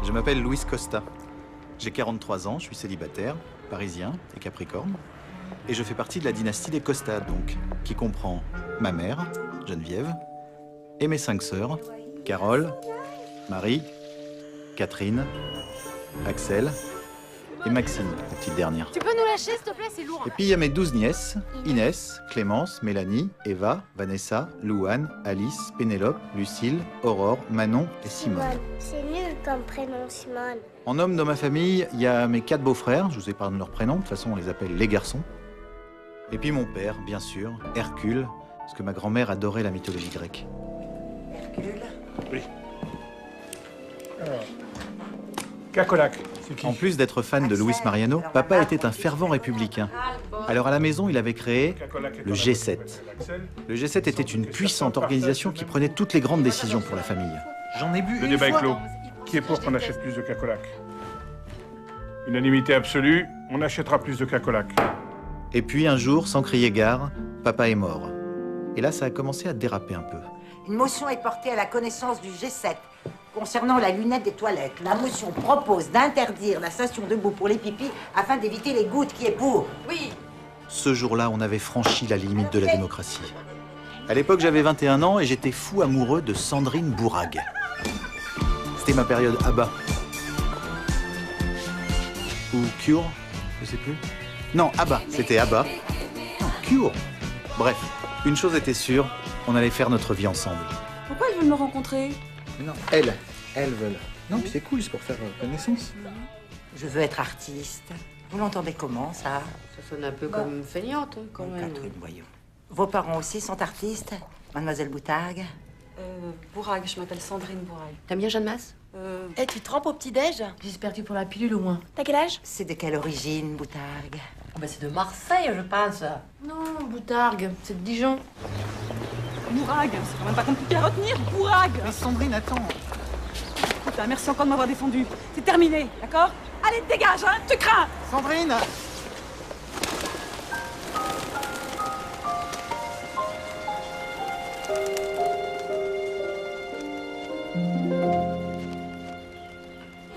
Je m'appelle Luis Costa. J'ai 43 ans, je suis célibataire, parisien et capricorne. Et je fais partie de la dynastie des Costa, donc, qui comprend ma mère, Geneviève, et mes 5 sœurs, Carole, Marie, Catherine, Axel et Maxime, la petite dernière. Tu peux nous lâcher, s'il te plaît, c'est lourd. Et puis il y a mes 12 nièces, Inès, Clémence, Mélanie, Eva, Vanessa, Louane, Alice, Pénélope, Lucille, Aurore, Manon et Simone. C'est nul comme prénom, Simone. En homme dans ma famille, il y a mes 4 beaux-frères, je vous épargne leurs prénoms, de toute façon on les appelle les garçons. Et puis mon père, bien sûr, Hercule, parce que ma grand-mère adorait la mythologie grecque. Hercule. Oui. Alors, Cacolac, c'est qui? En plus d'être fan de Luis Mariano, papa était un fervent républicain. Alors à la maison, il avait créé le G7. Le G7 était une puissante organisation qui prenait toutes les grandes décisions pour la famille. J'en ai bu Le une débat est fois. clos. Qui est pour qu'on achète plus de Cacolac? Unanimité absolue, on achètera plus de Cacolac. Et puis un jour, sans crier gare, papa est mort. Et là, ça a commencé à déraper un peu. Une motion est portée à la connaissance du G7 concernant la lunette des toilettes. La motion propose d'interdire la station debout pour les pipis afin d'éviter les gouttes. Qui est pour? Oui. Ce jour-là, on avait franchi la limite de la démocratie. À l'époque, j'avais 21 ans et j'étais fou amoureux de Sandrine Bourag. C'était ma période ABBA. Ou Cure, je sais plus. Non, ABBA, c'était ABBA. Non, Cure. Bref, une chose était sûre, on allait faire notre vie ensemble. Pourquoi ils veulent me rencontrer? Mais non, elles veulent. Non, puis c'est cool, c'est pour faire connaissance. Je veux être artiste. Vous l'entendez comment, ça? Ça sonne un peu comme feignante, quand Bon, même. Catherine, voyons. Vos parents aussi sont artistes? Mademoiselle Boutargue? Bourag, je m'appelle Sandrine Bourag. T'aimes bien Jeanne Masse? Eh, tu trempes au petit-déj? J'espère que tu prends la pilule au moins. T'as quel âge? C'est de quelle origine, Boutargue? C'est de Marseille, je pense. Non, Boutargue, c'est de Dijon. Bourag, c'est quand même pas compliqué à retenir. Bourag! Mais Sandrine, attends. Putain, merci encore de m'avoir défendu. C'est terminé, d'accord? Allez, dégage, hein, tu crains! Sandrine